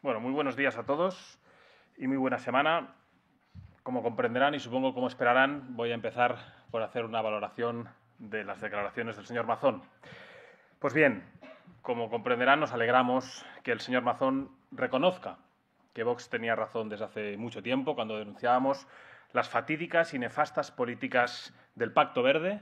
Bueno, muy buenos días a todos y muy buena semana. Como comprenderán y supongo como esperarán, voy a empezar por hacer una valoración de las declaraciones del señor Mazón. Pues bien, como comprenderán, nos alegramos que el señor Mazón reconozca que Vox tenía razón desde hace mucho tiempo cuando denunciábamos las fatídicas y nefastas políticas del Pacto Verde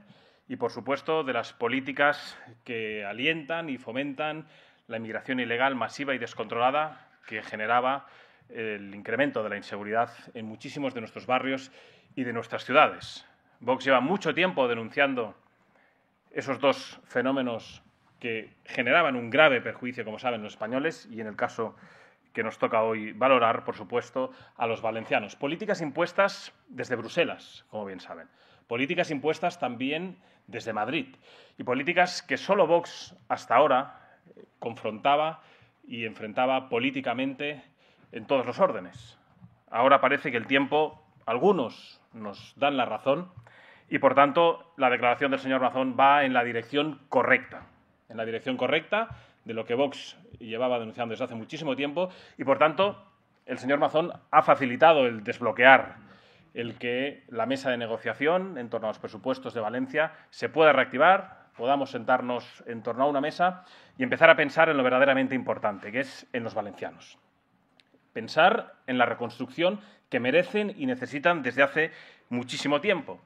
y, por supuesto, de las políticas que alientan y fomentan la inmigración ilegal masiva y descontrolada que generaba el incremento de la inseguridad en muchísimos de nuestros barrios y de nuestras ciudades. Vox lleva mucho tiempo denunciando esos dos fenómenos que generaban un grave perjuicio, como saben, los españoles y, en el caso que nos toca hoy valorar, por supuesto, a los valencianos. Políticas impuestas desde Bruselas, como bien saben. Políticas impuestas también desde Madrid. Y políticas que solo Vox, hasta ahora, confrontaba y enfrentaba políticamente en todos los órdenes. Ahora parece que el tiempo, algunos nos dan la razón y, por tanto, la declaración del señor Mazón va en la dirección correcta. En la dirección correcta de lo que Vox llevaba denunciando desde hace muchísimo tiempo y, por tanto, el señor Mazón ha facilitado el desbloquear el que la mesa de negociación en torno a los presupuestos de Valencia se pueda reactivar, podamos sentarnos en torno a una mesa y empezar a pensar en lo verdaderamente importante, que es en los valencianos. Pensar en la reconstrucción que merecen y necesitan desde hace muchísimo tiempo.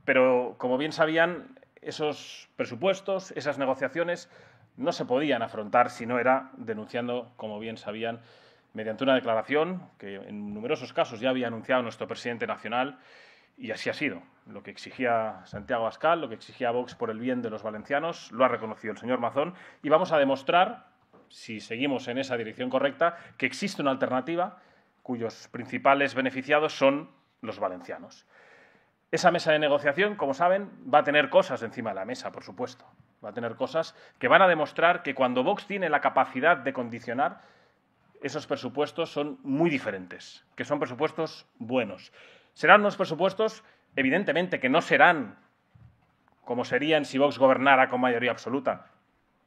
Pero, como bien sabían, esos presupuestos, esas negociaciones, no se podían afrontar si no era denunciando, como bien sabían, mediante una declaración que en numerosos casos ya había anunciado nuestro presidente nacional, y así ha sido. Lo que exigía Santiago Abascal, lo que exigía Vox por el bien de los valencianos, lo ha reconocido el señor Mazón, y vamos a demostrar, si seguimos en esa dirección correcta, que existe una alternativa cuyos principales beneficiados son los valencianos. Esa mesa de negociación, como saben, va a tener cosas encima de la mesa, por supuesto. Va a tener cosas que van a demostrar que cuando Vox tiene la capacidad de condicionar, esos presupuestos son muy diferentes, que son presupuestos buenos. Serán unos presupuestos, evidentemente, que no serán como serían si Vox gobernara con mayoría absoluta.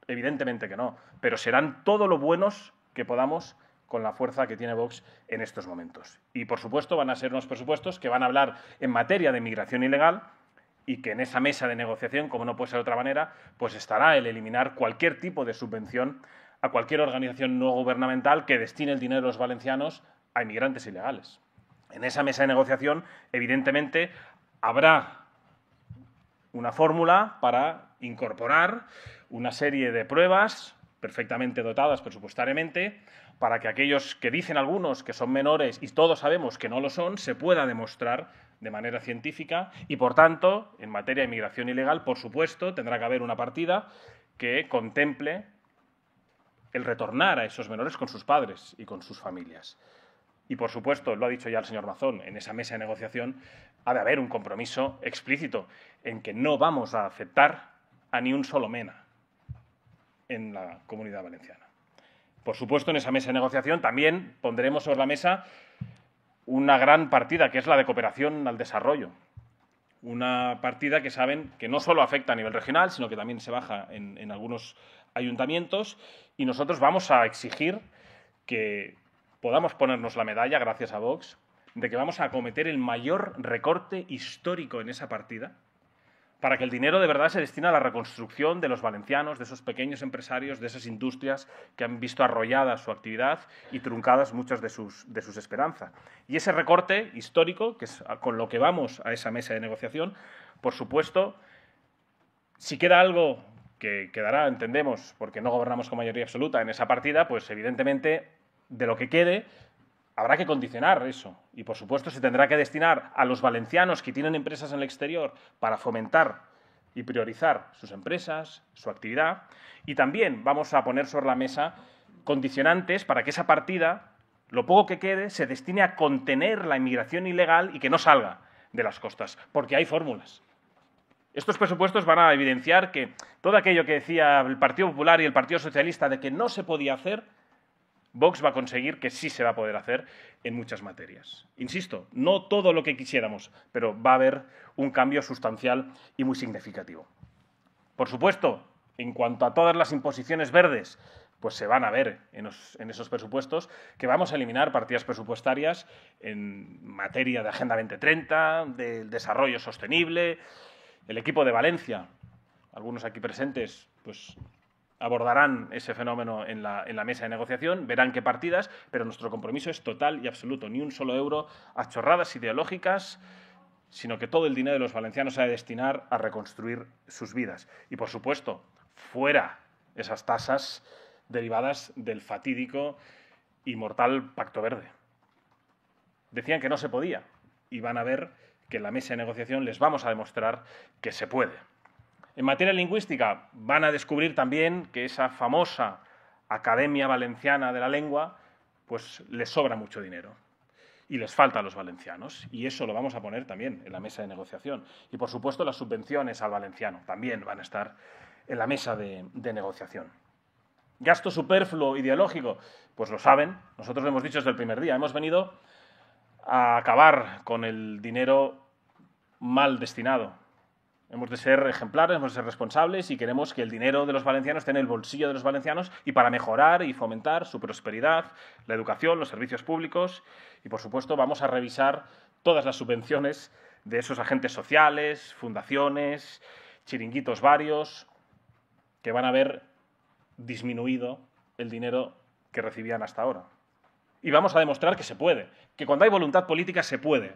Evidentemente que no, pero serán todo lo buenos que podamos con la fuerza que tiene Vox en estos momentos. Y, por supuesto, van a ser unos presupuestos que van a hablar en materia de inmigración ilegal y que en esa mesa de negociación, como no puede ser de otra manera, pues estará el eliminar cualquier tipo de subvención a cualquier organización no gubernamental que destine el dinero de los valencianos a inmigrantes ilegales. En esa mesa de negociación, evidentemente, habrá una fórmula para incorporar una serie de pruebas perfectamente dotadas presupuestariamente para que aquellos que dicen algunos que son menores y todos sabemos que no lo son, se pueda demostrar de manera científica y, por tanto, en materia de inmigración ilegal, por supuesto, tendrá que haber una partida que contemple el retornar a esos menores con sus padres y con sus familias. Y, por supuesto, lo ha dicho ya el señor Mazón, en esa mesa de negociación ha de haber un compromiso explícito en que no vamos a aceptar a ni un solo MENA en la Comunidad Valenciana. Por supuesto, en esa mesa de negociación también pondremos sobre la mesa una gran partida, que es la de cooperación al desarrollo. Una partida que saben que no solo afecta a nivel regional, sino que también se baja en algunos ayuntamientos, y nosotros vamos a exigir que podamos ponernos la medalla, gracias a Vox, de que vamos a acometer el mayor recorte histórico en esa partida para que el dinero de verdad se destine a la reconstrucción de los valencianos, de esos pequeños empresarios, de esas industrias que han visto arrollada su actividad y truncadas muchas de sus esperanzas. Y ese recorte histórico, que es con lo que vamos a esa mesa de negociación, por supuesto, si queda algo que quedará, entendemos, porque no gobernamos con mayoría absoluta en esa partida, pues evidentemente de lo que quede habrá que condicionar eso y, por supuesto, se tendrá que destinar a los valencianos que tienen empresas en el exterior para fomentar y priorizar sus empresas, su actividad. Y también vamos a poner sobre la mesa condicionantes para que esa partida, lo poco que quede, se destine a contener la inmigración ilegal y que no salga de las costas, porque hay fórmulas. Estos presupuestos van a evidenciar que todo aquello que decía el Partido Popular y el Partido Socialista de que no se podía hacer, Vox va a conseguir que sí se va a poder hacer en muchas materias. Insisto, no todo lo que quisiéramos, pero va a haber un cambio sustancial y muy significativo. Por supuesto, en cuanto a todas las imposiciones verdes, pues se van a ver en esos presupuestos que vamos a eliminar partidas presupuestarias en materia de Agenda 2030, del desarrollo sostenible. El equipo de Valencia, algunos aquí presentes, pues abordarán ese fenómeno en la mesa de negociación, verán qué partidas, pero nuestro compromiso es total y absoluto. Ni un solo euro a chorradas ideológicas, sino que todo el dinero de los valencianos se ha de destinar a reconstruir sus vidas. Y, por supuesto, fuera esas tasas derivadas del fatídico y mortal Pacto Verde. Decían que no se podía y van a ver que en la mesa de negociación les vamos a demostrar que se puede. En materia lingüística van a descubrir también que esa famosa Academia Valenciana de la Lengua pues les sobra mucho dinero y les falta a los valencianos, y eso lo vamos a poner también en la mesa de negociación. Y, por supuesto, las subvenciones al valenciano también van a estar en la mesa de negociación. Gasto superfluo ideológico, pues lo saben, nosotros lo hemos dicho desde el primer día, hemos venido a acabar con el dinero mal destinado. Hemos de ser ejemplares, hemos de ser responsables y queremos que el dinero de los valencianos esté en el bolsillo de los valencianos y para mejorar y fomentar su prosperidad, la educación, los servicios públicos y, por supuesto, vamos a revisar todas las subvenciones de esos agentes sociales, fundaciones, chiringuitos varios, que van a ver disminuido el dinero que recibían hasta ahora. Y vamos a demostrar que se puede, que cuando hay voluntad política se puede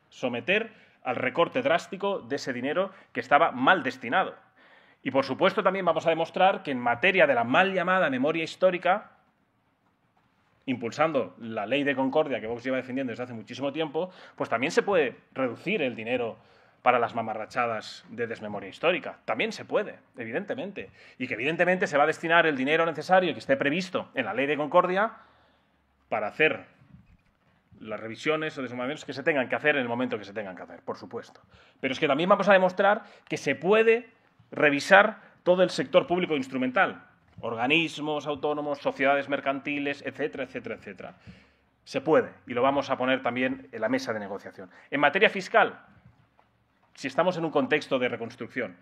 someter al recorte drástico de ese dinero que estaba mal destinado. Y, por supuesto, también vamos a demostrar que en materia de la mal llamada memoria histórica, impulsando la ley de concordia que Vox lleva defendiendo desde hace muchísimo tiempo, pues también se puede reducir el dinero para las mamarrachadas de desmemoria histórica. También se puede, evidentemente. Y que, evidentemente, se va a destinar el dinero necesario que esté previsto en la ley de concordia para hacer las revisiones o desmontamientos que se tengan que hacer en el momento que se tengan que hacer, por supuesto. Pero es que también vamos a demostrar que se puede revisar todo el sector público instrumental, organismos autónomos, sociedades mercantiles, etcétera, etcétera, etcétera. Se puede, y lo vamos a poner también en la mesa de negociación. En materia fiscal, si estamos en un contexto de reconstrucción,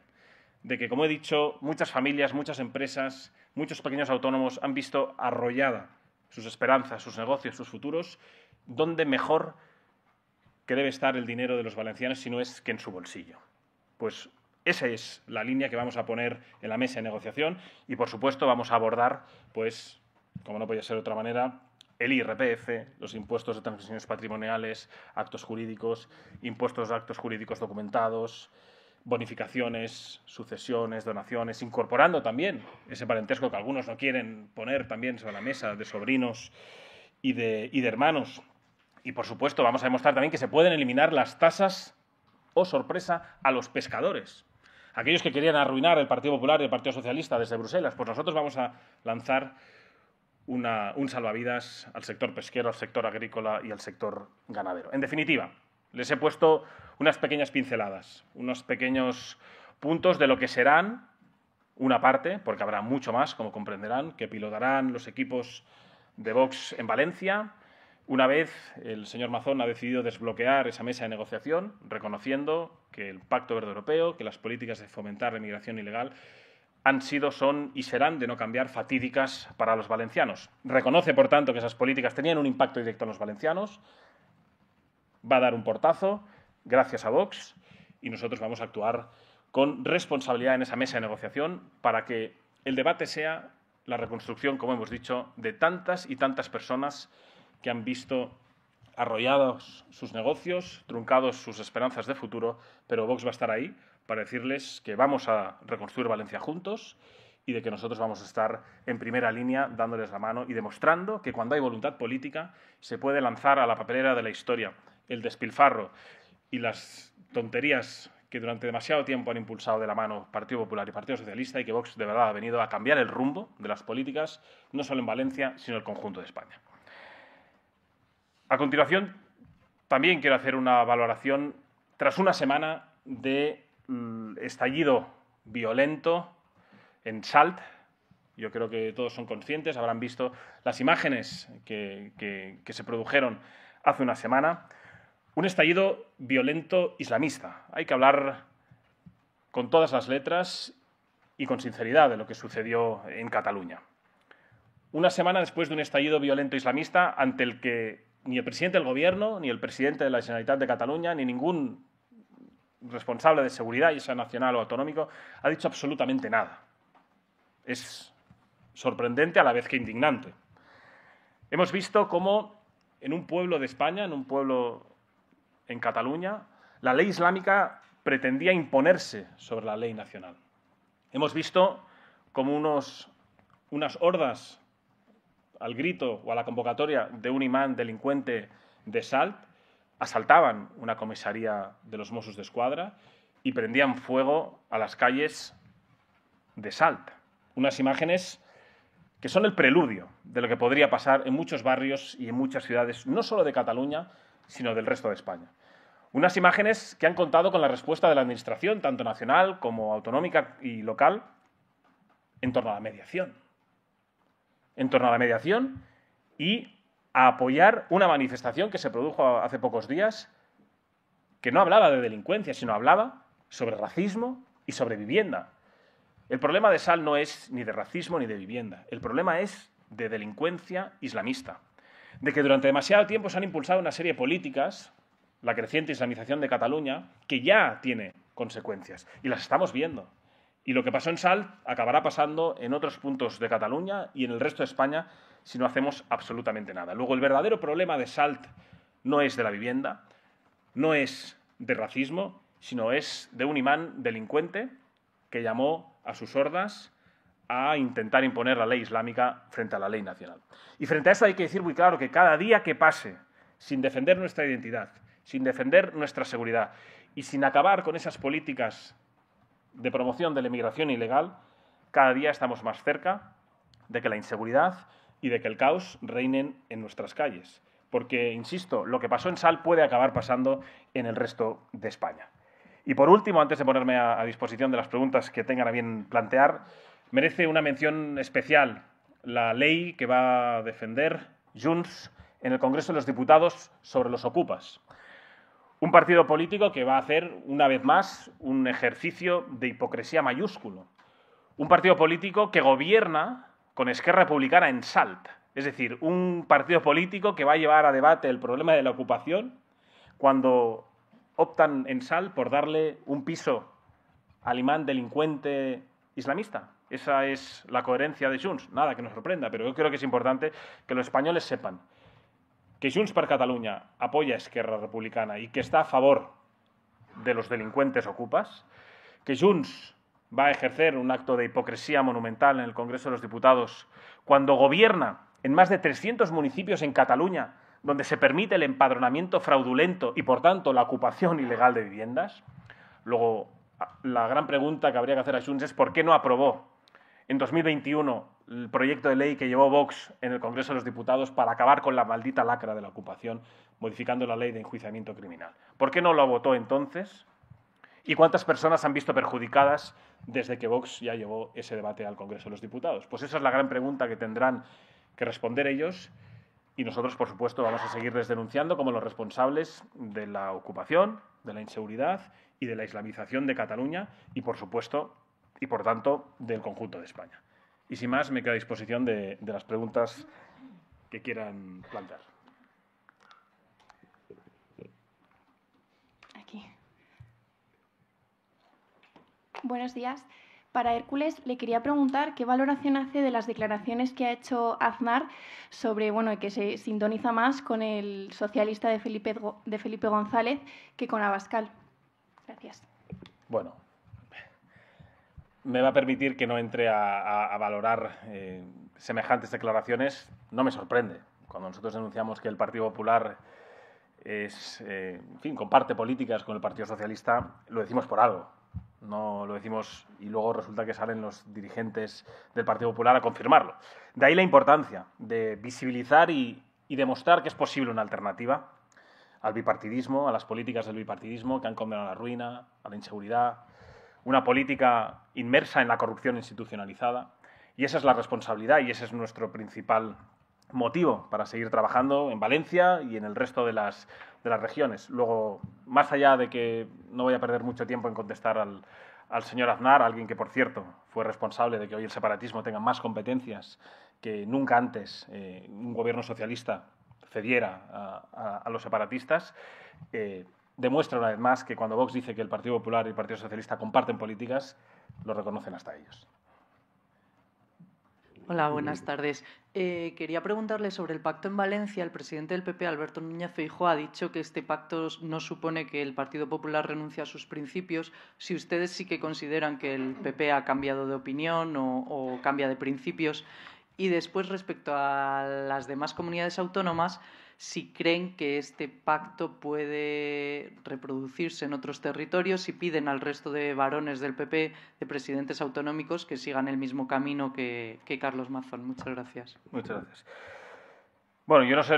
de que, como he dicho, muchas familias, muchas empresas, muchos pequeños autónomos han visto arrollada sus esperanzas, sus negocios, sus futuros, ¿dónde mejor que debe estar el dinero de los valencianos si no es que en su bolsillo? Pues esa es la línea que vamos a poner en la mesa de negociación y, por supuesto, vamos a abordar, pues, como no podía ser de otra manera, el IRPF, los impuestos de transmisiones patrimoniales, actos jurídicos, impuestos de actos jurídicos documentados, bonificaciones, sucesiones, donaciones, incorporando también ese parentesco que algunos no quieren poner también sobre la mesa de sobrinos y de hermanos. Y, por supuesto, vamos a demostrar también que se pueden eliminar las tasas, oh sorpresa, a los pescadores. Aquellos que querían arruinar el Partido Popular y el Partido Socialista desde Bruselas, pues nosotros vamos a lanzar un salvavidas al sector pesquero, al sector agrícola y al sector ganadero. En definitiva, les he puesto unas pequeñas pinceladas, unos pequeños puntos de lo que serán una parte, porque habrá mucho más, como comprenderán, que pilotarán los equipos de Vox en Valencia, una vez el señor Mazón ha decidido desbloquear esa mesa de negociación, reconociendo que el Pacto Verde Europeo, que las políticas de fomentar la inmigración ilegal han sido, son y serán, de no cambiar, fatídicas para los valencianos. Reconoce, por tanto, que esas políticas tenían un impacto directo en los valencianos, va a dar un portazo gracias a Vox y nosotros vamos a actuar con responsabilidad en esa mesa de negociación para que el debate sea la reconstrucción, como hemos dicho, de tantas y tantas personas que han visto arrollados sus negocios, truncados sus esperanzas de futuro, pero Vox va a estar ahí para decirles que vamos a reconstruir Valencia juntos y de que nosotros vamos a estar en primera línea dándoles la mano y demostrando que cuando hay voluntad política se puede lanzar a la papelera de la historia el despilfarro y las tonterías que durante demasiado tiempo han impulsado de la mano Partido Popular y Partido Socialista y que Vox de verdad ha venido a cambiar el rumbo de las políticas, no solo en Valencia, sino en el conjunto de España. A continuación, también quiero hacer una valoración tras una semana de estallido violento en Salt. Yo creo que todos son conscientes, habrán visto las imágenes que se produjeron hace una semana. Un estallido violento islamista. Hay que hablar con todas las letras y con sinceridad de lo que sucedió en Cataluña. una semana después de un estallido violento islamista ante el que ni el presidente del Gobierno, ni el presidente de la Generalitat de Cataluña, ni ningún responsable de seguridad, ya sea nacional o autonómico, ha dicho absolutamente nada. Es sorprendente a la vez que indignante. Hemos visto cómo en un pueblo de España, en un pueblo en Cataluña, la ley islámica pretendía imponerse sobre la ley nacional. Hemos visto cómo unas hordas, al grito o a la convocatoria de un imán delincuente de Salt, asaltaban una comisaría de los Mossos d'Esquadra y prendían fuego a las calles de Salt. Unas imágenes que son el preludio de lo que podría pasar en muchos barrios y en muchas ciudades, no solo de Cataluña, sino del resto de España. Unas imágenes que han contado con la respuesta de la Administración, tanto nacional como autonómica y local, en torno a la mediación. En torno a la mediación y a apoyar una manifestación que se produjo hace pocos días que no hablaba de delincuencia, sino hablaba sobre racismo y sobre vivienda. El problema de Salt no es ni de racismo ni de vivienda. El problema es de delincuencia islamista. De que durante demasiado tiempo se han impulsado una serie de políticas, la creciente islamización de Cataluña, que ya tiene consecuencias. Y las estamos viendo. Y lo que pasó en Salt acabará pasando en otros puntos de Cataluña y en el resto de España si no hacemos absolutamente nada. Luego, el verdadero problema de Salt no es de la vivienda, no es de racismo, sino es de un imán delincuente que llamó a sus hordas a intentar imponer la ley islámica frente a la ley nacional. Y frente a esto hay que decir muy claro que cada día que pase sin defender nuestra identidad, sin defender nuestra seguridad y sin acabar con esas políticas de promoción de la inmigración ilegal, cada día estamos más cerca de que la inseguridad y de que el caos reinen en nuestras calles. Porque, insisto, lo que pasó en Salt puede acabar pasando en el resto de España. Y por último, antes de ponerme a disposición de las preguntas que tengan a bien plantear, merece una mención especial la ley que va a defender Junts en el Congreso de los Diputados sobre los ocupas. Un partido político que va a hacer, una vez más, un ejercicio de hipocresía mayúsculo. Un partido político que gobierna con Esquerra Republicana en Salt. Es decir, un partido político que va a llevar a debate el problema de la ocupación cuando optan en Salt por darle un piso al imán delincuente islamista. Esa es la coherencia de Junts. Nada que nos sorprenda, pero yo creo que es importante que los españoles sepan que Junts per Catalunya apoya a Esquerra Republicana y que está a favor de los delincuentes ocupas, que Junts va a ejercer un acto de hipocresía monumental en el Congreso de los Diputados cuando gobierna en más de 300 municipios en Cataluña, donde se permite el empadronamiento fraudulento y, por tanto, la ocupación ilegal de viviendas. Luego, la gran pregunta que habría que hacer a Junts es ¿por qué no aprobó en 2021 el proyecto de ley que llevó Vox en el Congreso de los Diputados para acabar con la maldita lacra de la ocupación, modificando la ley de enjuiciamiento criminal? ¿Por qué no lo votó entonces? ¿Y cuántas personas han visto perjudicadas desde que Vox ya llevó ese debate al Congreso de los Diputados? Pues esa es la gran pregunta que tendrán que responder ellos y nosotros, por supuesto, vamos a seguirles denunciando como los responsables de la ocupación, de la inseguridad y de la islamización de Cataluña y, por supuesto, y por tanto, del conjunto de España. Y sin más, me quedo a disposición de las preguntas que quieran plantear. Aquí. Buenos días. Para Hércules, le quería preguntar qué valoración hace de las declaraciones que ha hecho Aznar sobre que se sintoniza más con el socialista de Felipe González que con Abascal. Gracias. Bueno, me va a permitir que no entre a valorar semejantes declaraciones. No me sorprende. Cuando nosotros denunciamos que el Partido Popular comparte políticas con el Partido Socialista, lo decimos por algo. No lo decimos y luego resulta que salen los dirigentes del Partido Popular a confirmarlo. De ahí la importancia de visibilizar y demostrar que es posible una alternativa al bipartidismo, a las políticas del bipartidismo que han condenado a la ruina, a la inseguridad, una política inmersa en la corrupción institucionalizada. Y esa es la responsabilidad y ese es nuestro principal motivo para seguir trabajando en Valencia y en el resto de las regiones. Luego, más allá de que no voy a perder mucho tiempo en contestar al señor Aznar, alguien que, por cierto, fue responsable de que hoy el separatismo tenga más competencias que nunca antes un gobierno socialista cediera a los separatistas, demuestra una vez más que cuando Vox dice que el Partido Popular y el Partido Socialista comparten políticas, lo reconocen hasta ellos. Hola, buenas tardes. Quería preguntarle sobre el pacto en Valencia. El presidente del PP, Alberto Núñez Feijóo, ha dicho que este pacto no supone que el Partido Popular renuncie a sus principios. Si ustedes sí que consideran que el PP ha cambiado de opinión o cambia de principios. Y después, respecto a las demás comunidades autónomas, si creen que este pacto puede reproducirse en otros territorios y piden al resto de varones del PP, de presidentes autonómicos, que sigan el mismo camino que Carlos Mazón. Muchas gracias. Muchas gracias. Bueno, yo no sé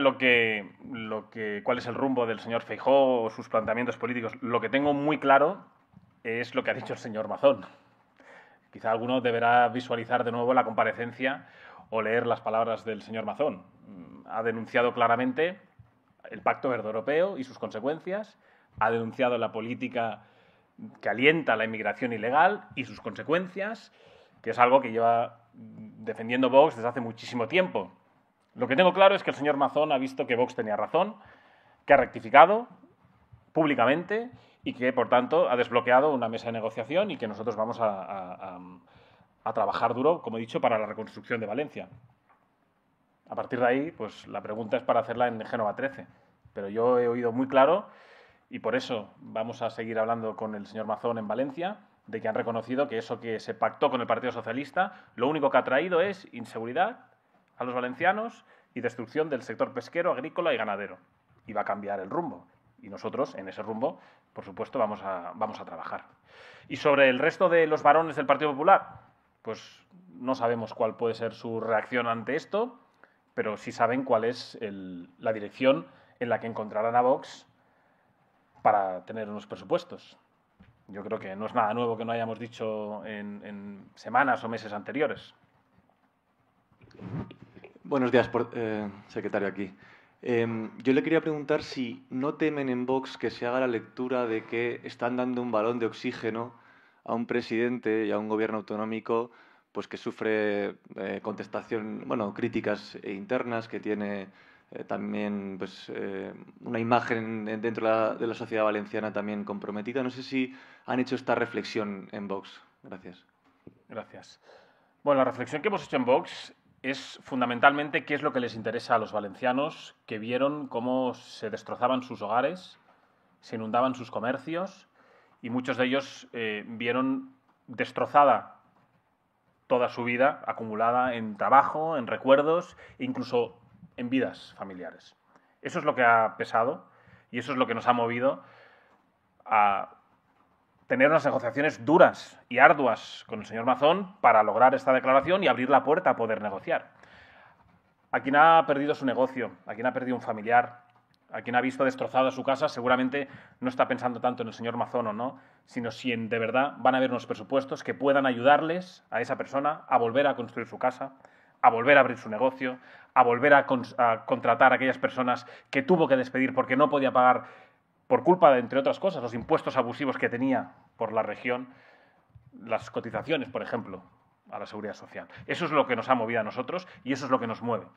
cuál es el rumbo del señor Feijóo o sus planteamientos políticos. Lo que tengo muy claro es lo que ha dicho el señor Mazón. Quizá alguno deberá visualizar de nuevo la comparecencia o leer las palabras del señor Mazón. Ha denunciado claramente el Pacto Verde Europeo y sus consecuencias, ha denunciado la política que alienta la inmigración ilegal y sus consecuencias, que es algo que lleva defendiendo Vox desde hace muchísimo tiempo. Lo que tengo claro es que el señor Mazón ha visto que Vox tenía razón, que ha rectificado públicamente y que, por tanto, ha desbloqueado una mesa de negociación y que nosotros vamos a trabajar duro, como he dicho, para la reconstrucción de Valencia. A partir de ahí, pues la pregunta es para hacerla en Génova 13. Pero yo he oído muy claro, y por eso vamos a seguir hablando con el señor Mazón en Valencia, de que han reconocido que eso que se pactó con el Partido Socialista, lo único que ha traído es inseguridad a los valencianos y destrucción del sector pesquero, agrícola y ganadero. Y va a cambiar el rumbo. Y nosotros, en ese rumbo, por supuesto, vamos a trabajar. Y sobre el resto de los varones del Partido Popular, pues no sabemos cuál puede ser su reacción ante esto, pero sí saben cuál es la dirección en la que encontrarán a Vox para tener unos presupuestos. Yo creo que no es nada nuevo que no hayamos dicho en semanas o meses anteriores. Buenos días, secretario aquí. Yo le quería preguntar si no temen en Vox que se haga la lectura de que están dando un balón de oxígeno a un presidente y a un gobierno autonómico pues que sufre críticas internas, que tiene también pues, una imagen dentro de la sociedad valenciana también comprometida. No sé si han hecho esta reflexión en Vox. Gracias. Gracias. Bueno, la reflexión que hemos hecho en Vox es fundamentalmente qué es lo que les interesa a los valencianos que vieron cómo se destrozaban sus hogares, se inundaban sus comercios y muchos de ellos vieron destrozada toda su vida acumulada en trabajo, en recuerdos e incluso en vidas familiares. Eso es lo que ha pesado y eso es lo que nos ha movido a tener unas negociaciones duras y arduas con el señor Mazón para lograr esta declaración y abrir la puerta a poder negociar. A quien ha perdido su negocio, a quien ha perdido un familiar, a quien ha visto destrozada su casa, seguramente no está pensando tanto en el señor Mazón o no, sino si de verdad van a haber unos presupuestos que puedan ayudarles a esa persona a volver a construir su casa, a volver a abrir su negocio, a volver a contratar a aquellas personas que tuvo que despedir porque no podía pagar, por culpa de, entre otras cosas, los impuestos abusivos que tenía por la región, las cotizaciones, por ejemplo, a la Seguridad Social. Eso es lo que nos ha movido a nosotros y eso es lo que nos mueve.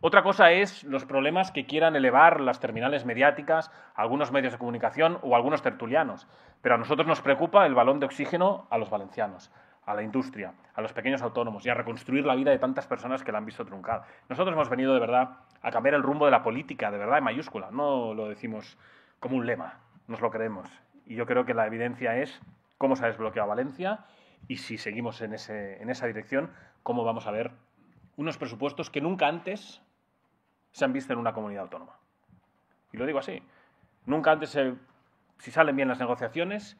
Otra cosa es los problemas que quieran elevar las terminales mediáticas, algunos medios de comunicación o algunos tertulianos. Pero a nosotros nos preocupa el balón de oxígeno a los valencianos, a la industria, a los pequeños autónomos y a reconstruir la vida de tantas personas que la han visto truncada. Nosotros hemos venido de verdad a cambiar el rumbo de la política, de verdad en mayúscula. No lo decimos como un lema, nos lo creemos. Y yo creo que la evidencia es cómo se ha desbloqueado Valencia y si seguimos en esa dirección, cómo vamos a ver unos presupuestos que nunca antes se han visto en una comunidad autónoma. Y lo digo así. Nunca antes, si salen bien las negociaciones,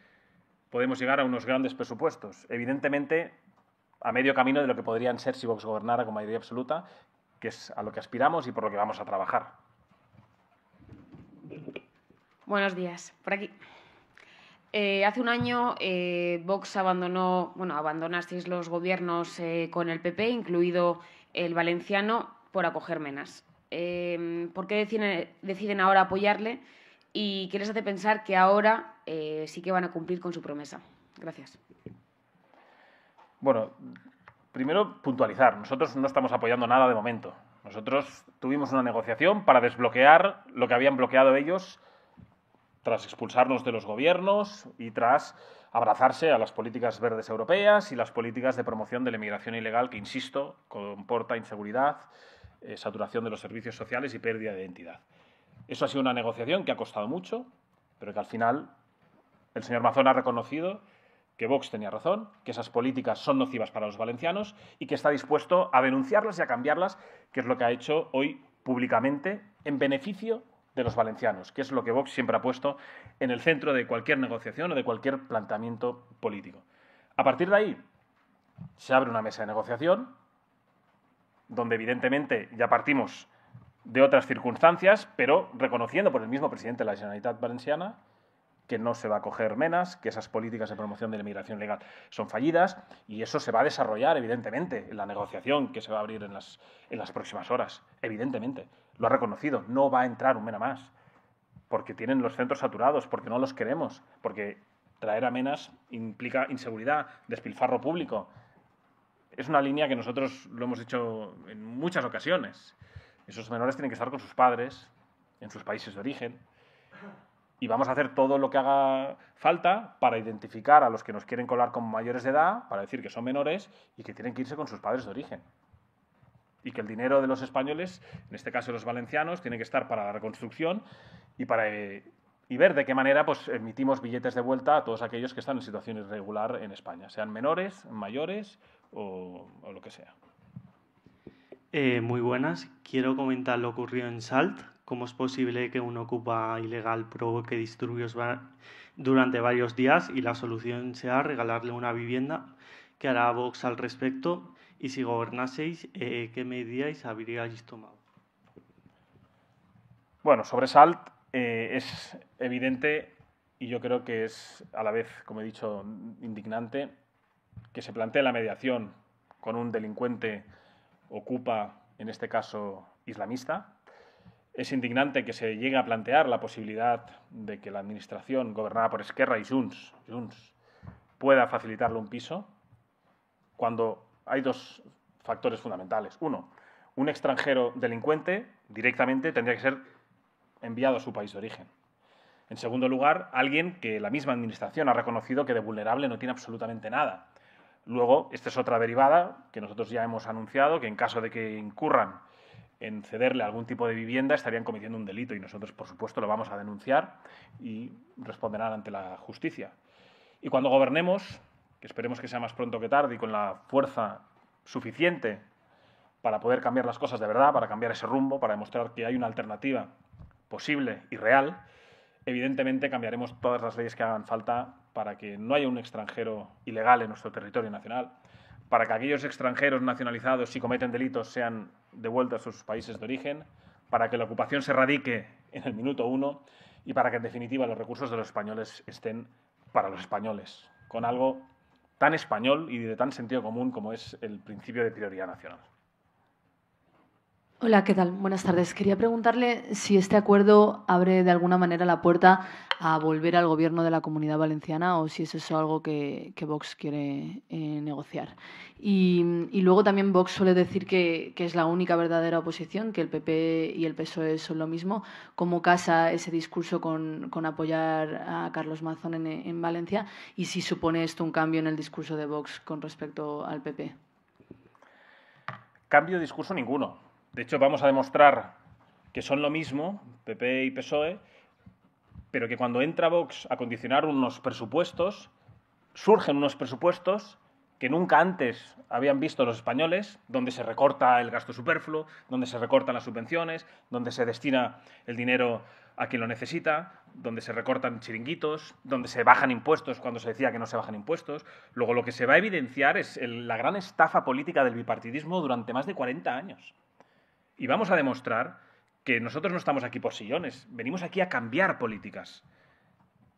podemos llegar a unos grandes presupuestos. Evidentemente, a medio camino de lo que podrían ser si Vox gobernara con mayoría absoluta, que es a lo que aspiramos y por lo que vamos a trabajar. Buenos días. Por aquí. Hace un año Vox abandonasteis los gobiernos con el PP, incluido el valenciano, por acoger menas. ¿Por qué deciden ahora apoyarle y qué les hace pensar que ahora sí que van a cumplir con su promesa? Gracias. Bueno, primero, puntualizar. Nosotros no estamos apoyando nada de momento. Nosotros tuvimos una negociación para desbloquear lo que habían bloqueado ellos tras expulsarnos de los gobiernos y tras abrazarse a las políticas verdes europeas y las políticas de promoción de la inmigración ilegal que, insisto, comporta inseguridad, saturación de los servicios sociales y pérdida de identidad. Eso ha sido una negociación que ha costado mucho, pero que al final el señor Mazón ha reconocido que Vox tenía razón, que esas políticas son nocivas para los valencianos y que está dispuesto a denunciarlas y a cambiarlas, que es lo que ha hecho hoy públicamente en beneficio de los valencianos, que es lo que Vox siempre ha puesto en el centro de cualquier negociación o de cualquier planteamiento político. A partir de ahí se abre una mesa de negociación donde evidentemente ya partimos de otras circunstancias, pero reconociendo por el mismo presidente de la Generalitat Valenciana que no se va a coger menas, que esas políticas de promoción de la inmigración legal son fallidas y eso se va a desarrollar, evidentemente, en la negociación que se va a abrir en las próximas horas. Evidentemente, lo ha reconocido, no va a entrar un mena más, porque tienen los centros saturados, porque no los queremos, porque traer a menas implica inseguridad, despilfarro público. Es una línea que nosotros lo hemos dicho en muchas ocasiones. Esos menores tienen que estar con sus padres, en sus países de origen. Y vamos a hacer todo lo que haga falta para identificar a los que nos quieren colar como mayores de edad, para decir que son menores y que tienen que irse con sus padres de origen. Y que el dinero de los españoles, en este caso los valencianos, tiene que estar para la reconstrucción y ver de qué manera pues, emitimos billetes de vuelta a todos aquellos que están en situación irregular en España, sean menores, mayores o lo que sea. Muy buenas. Quiero comentar lo ocurrido en Salt. ¿Cómo es posible que un ocupa ilegal provoque disturbios durante varios días y la solución sea regalarle una vivienda? ¿Qué hará Vox al respecto? Y si gobernaseis, ¿qué medidas habríais tomado? Bueno, sobre Salt es evidente y yo creo que es a la vez, como he dicho, indignante que se plantee la mediación con un delincuente ocupa, en este caso, islamista. Es indignante que se llegue a plantear la posibilidad de que la administración gobernada por Esquerra y Junts pueda facilitarle un piso cuando hay dos factores fundamentales. Uno, un extranjero delincuente directamente tendría que ser enviado a su país de origen. En segundo lugar, alguien que la misma administración ha reconocido que de vulnerable no tiene absolutamente nada. Luego, esta es otra derivada que nosotros ya hemos anunciado, que en caso de que incurran en cederle algún tipo de vivienda estarían cometiendo un delito y nosotros, por supuesto, lo vamos a denunciar y responderán ante la justicia. Y cuando gobernemos, que esperemos que sea más pronto que tarde y con la fuerza suficiente para poder cambiar las cosas de verdad, para cambiar ese rumbo, para demostrar que hay una alternativa posible y real, evidentemente cambiaremos todas las leyes que hagan falta para que no haya un extranjero ilegal en nuestro territorio nacional, para que aquellos extranjeros nacionalizados, si cometen delitos, sean devueltos a sus países de origen, para que la ocupación se radique en el minuto 1 y para que, en definitiva, los recursos de los españoles estén para los españoles, con algo tan español y de tan sentido común como es el principio de prioridad nacional. Hola, ¿qué tal? Buenas tardes. Quería preguntarle si este acuerdo abre de alguna manera la puerta a volver al gobierno de la Comunidad Valenciana o si es eso algo que Vox quiere negociar. Y luego también Vox suele decir que es la única verdadera oposición, que el PP y el PSOE son lo mismo. ¿Cómo casa ese discurso con apoyar a Carlos Mazón en Valencia? Y si supone esto un cambio en el discurso de Vox con respecto al PP. Cambio de discurso ninguno. De hecho, vamos a demostrar que son lo mismo, PP y PSOE, pero que cuando entra Vox a condicionar unos presupuestos, surgen unos presupuestos que nunca antes habían visto los españoles, donde se recorta el gasto superfluo, donde se recortan las subvenciones, donde se destina el dinero a quien lo necesita, donde se recortan chiringuitos, donde se bajan impuestos cuando se decía que no se bajan impuestos. Luego lo que se va a evidenciar es la gran estafa política del bipartidismo durante más de 40 años. Y vamos a demostrar que nosotros no estamos aquí por sillones, venimos aquí a cambiar políticas.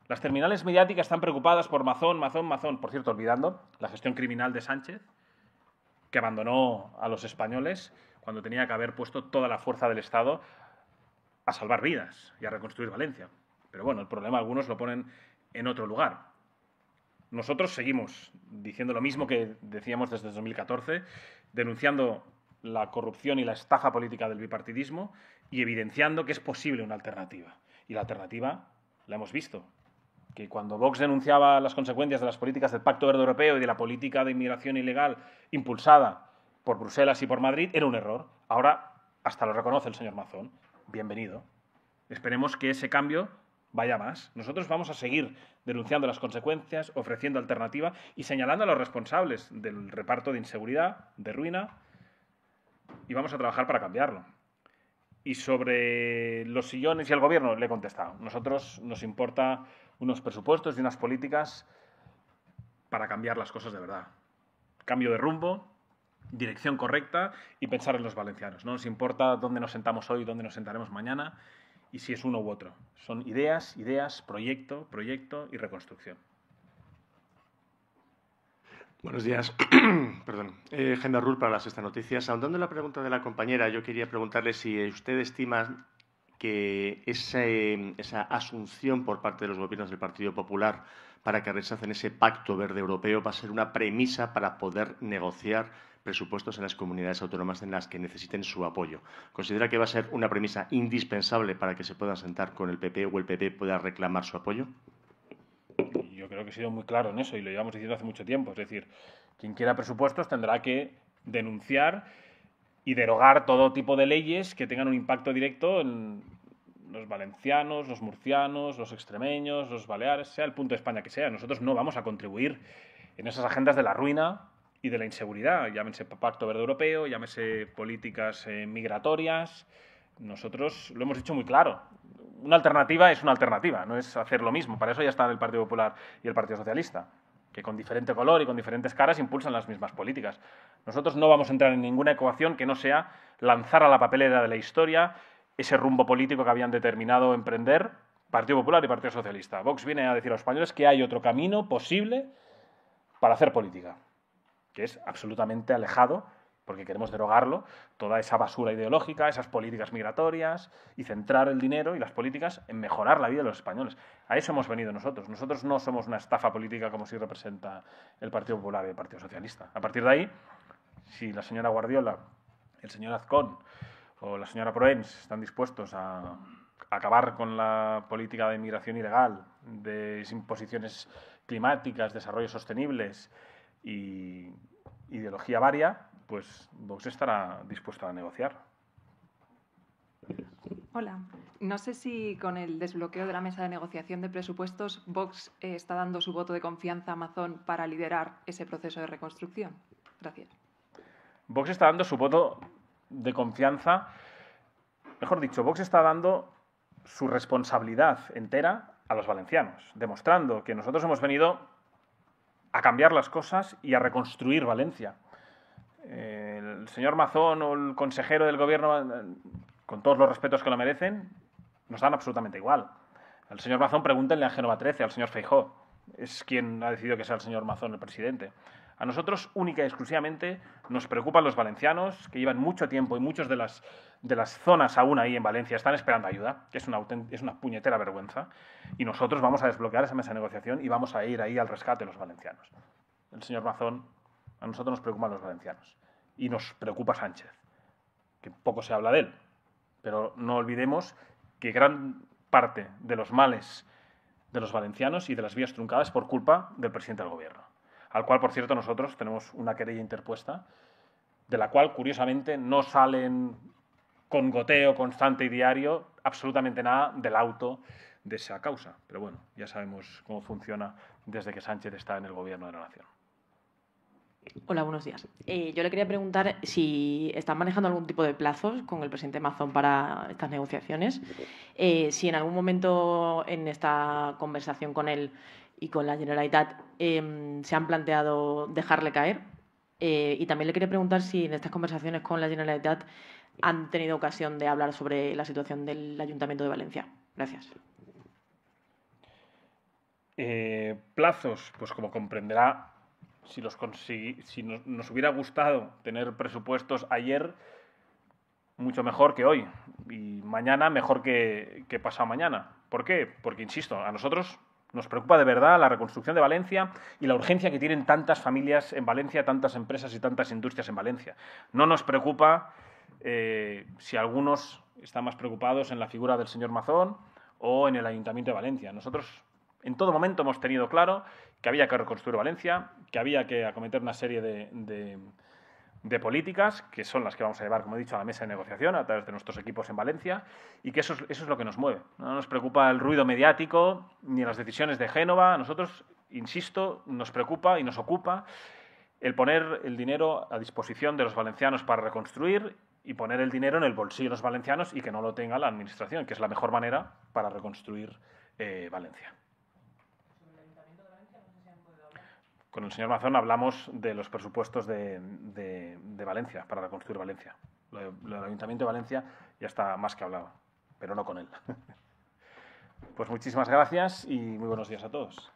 Las terminales mediáticas están preocupadas por Mazón. Por cierto, olvidando la gestión criminal de Sánchez, que abandonó a los españoles cuando tenía que haber puesto toda la fuerza del Estado a salvar vidas y a reconstruir Valencia. Pero bueno, el problema algunos lo ponen en otro lugar. Nosotros seguimos diciendo lo mismo que decíamos desde 2014, denunciando la corrupción y la estafa política del bipartidismo y evidenciando que es posible una alternativa. Y la alternativa la hemos visto. Que cuando Vox denunciaba las consecuencias de las políticas del Pacto Verde Europeo y de la política de inmigración ilegal impulsada por Bruselas y por Madrid, era un error. Ahora hasta lo reconoce el señor Mazón. Bienvenido. Esperemos que ese cambio vaya más. Nosotros vamos a seguir denunciando las consecuencias, ofreciendo alternativa y señalando a los responsables del reparto de inseguridad, de ruina, y vamos a trabajar para cambiarlo. Y sobre los sillones y el gobierno, le he contestado. Nosotros nos importa unos presupuestos y unas políticas para cambiar las cosas de verdad. Cambio de rumbo, dirección correcta y pensar en los valencianos. No nos importa dónde nos sentamos hoy, dónde nos sentaremos mañana y si es uno u otro. Son ideas, proyecto y reconstrucción. Buenos días. Perdón. Gemma Rull para La Sexta Noticias. Ahondando en la pregunta de la compañera, yo quería preguntarle si usted estima que esa asunción por parte de los gobiernos del Partido Popular para que rechacen ese pacto verde europeo va a ser una premisa para poder negociar presupuestos en las comunidades autónomas en las que necesiten su apoyo. ¿Considera que va a ser una premisa indispensable para que se puedan sentar con el PP o el PP pueda reclamar su apoyo? Yo creo que he sido muy claro en eso y lo llevamos diciendo hace mucho tiempo. Es decir, quien quiera presupuestos tendrá que denunciar y derogar todo tipo de leyes que tengan un impacto directo en los valencianos, los murcianos, los extremeños, los baleares, sea el punto de España que sea. Nosotros no vamos a contribuir en esas agendas de la ruina y de la inseguridad. Llámese Pacto Verde Europeo, llámese políticas migratorias. Nosotros lo hemos dicho muy claro. Una alternativa es una alternativa, no es hacer lo mismo. Para eso ya están el Partido Popular y el Partido Socialista, que con diferente color y con diferentes caras impulsan las mismas políticas. Nosotros no vamos a entrar en ninguna ecuación que no sea lanzar a la papelera de la historia ese rumbo político que habían determinado emprender Partido Popular y Partido Socialista. Vox viene a decir a los españoles que hay otro camino posible para hacer política, que es absolutamente alejado, porque queremos derogarlo, toda esa basura ideológica, esas políticas migratorias y centrar el dinero y las políticas en mejorar la vida de los españoles. A eso hemos venido nosotros. Nosotros no somos una estafa política como sí representa el Partido Popular y el Partido Socialista. A partir de ahí, si la señora Guardiola, el señor Azcón o la señora Proens están dispuestos a acabar con la política de inmigración ilegal, de imposiciones climáticas, desarrollos sostenibles y ideología varia, pues Vox estará dispuesto a negociar. Hola. No sé si con el desbloqueo de la mesa de negociación de presupuestos Vox está dando su voto de confianza a Mazón para liderar ese proceso de reconstrucción. Gracias. Vox está dando su voto de confianza, mejor dicho, Vox está dando su responsabilidad entera a los valencianos, demostrando que nosotros hemos venido a cambiar las cosas y a reconstruir Valencia. El señor Mazón o el consejero del gobierno, con todos los respetos que lo merecen, nos dan absolutamente igual. Al señor Mazón pregúntenle a Génova 13, al señor Feijóo. Es quien ha decidido que sea el señor Mazón el presidente. A nosotros, única y exclusivamente, nos preocupan los valencianos, que llevan mucho tiempo y muchas de las zonas aún ahí en Valencia están esperando ayuda, que es una puñetera vergüenza, y nosotros vamos a desbloquear esa mesa de negociación y vamos a ir ahí al rescate de los valencianos. El señor Mazón, a nosotros nos preocupan los valencianos y nos preocupa Sánchez, que poco se habla de él, pero no olvidemos que gran parte de los males de los valencianos y de las vías truncadas es por culpa del presidente del gobierno, al cual, por cierto, nosotros tenemos una querella interpuesta, de la cual, curiosamente, no salen con goteo constante y diario absolutamente nada del auto de esa causa. Pero bueno, ya sabemos cómo funciona desde que Sánchez está en el gobierno de la nación. Hola, buenos días. Yo le quería preguntar si están manejando algún tipo de plazos con el presidente Mazón para estas negociaciones, si en algún momento en esta conversación con él y con la Generalitat se han planteado dejarle caer, y también le quería preguntar si en estas conversaciones con la Generalitat han tenido ocasión de hablar sobre la situación del Ayuntamiento de Valencia. Gracias. Plazos, pues como comprenderá, si nos hubiera gustado tener presupuestos ayer, mucho mejor que hoy. Y mañana mejor que pasado mañana. ¿Por qué? Porque, insisto, a nosotros Nos preocupa de verdad la reconstrucción de Valencia y la urgencia que tienen tantas familias en Valencia, tantas empresas y tantas industrias en Valencia. No nos preocupa si algunos están más preocupados en la figura del señor Mazón o en el Ayuntamiento de Valencia. Nosotros en todo momento hemos tenido claro que había que reconstruir Valencia, que había que acometer una serie de políticas, que son las que vamos a llevar, como he dicho, a la mesa de negociación a través de nuestros equipos en Valencia, y que eso es lo que nos mueve. No nos preocupa el ruido mediático ni las decisiones de Génova. A nosotros, insisto, nos preocupa y nos ocupa el poner el dinero a disposición de los valencianos para reconstruir y poner el dinero en el bolsillo de los valencianos y que no lo tenga la Administración, que es la mejor manera para reconstruir Valencia. Con el señor Mazón hablamos de los presupuestos de Valencia, para reconstruir Valencia. Lo del Ayuntamiento de Valencia ya está más que hablado, pero no con él. Pues muchísimas gracias y muy buenos días a todos.